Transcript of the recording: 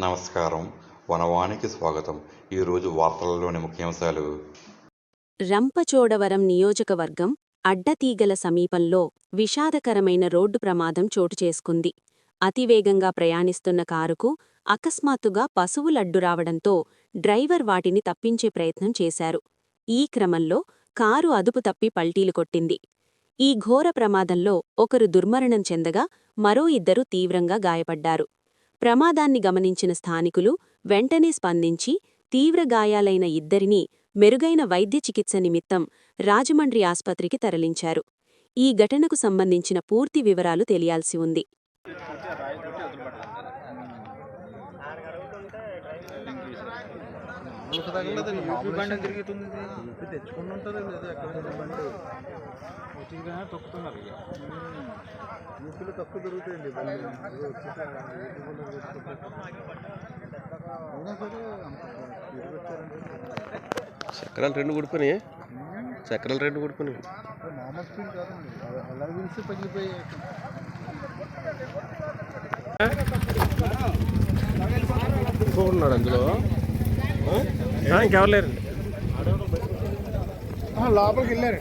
నమస్కారం. వనవానికి స్వాగతం. ఈరోజు వార్తలలోని ముఖ్యాంశాలు. రంపచోడవరం నియోజకవర్గం అడ్డతీగల సమీపంలో విషాదకరమైన రోడ్డు ప్రమాదం చోటుచేసుకుంది. అతివేగంగా ప్రయాణిస్తున్న కారుకు అకస్మాత్తుగా పశువులడ్డురావడంతో డ్రైవర్ వాటిని తప్పించే ప్రయత్నం చేశారు. ఈ క్రమంలో కారు అదుపు తప్పి పల్టీలు కొట్టింది. ఈ ఘోర ప్రమాదంలో ఒకరు దుర్మరణం చెందగా మరో ఇద్దరు తీవ్రంగా గాయపడ్డారు. ప్రమాదాన్ని గమనించిన స్థానికులు వెంటనే స్పందించి తీవ్ర గాయాలైన ఇద్దరినీ మెరుగైన వైద్య చికిత్స నిమిత్తం రాజమండ్రి ఆస్పత్రికి తరలించారు. ఈ ఘటనకు సంబంధించిన పూర్తి వివరాలు తెలియాల్సి ఉంది. చక్రాలు రెండు కొడుకుని మామూలు స్పీడ్ కాదండి, అలా పిలిచి పగిలిపోయి ఉన్నాడు అందులో. ఇంకెవరు లేరండి, లోపలికి వెళ్ళారు.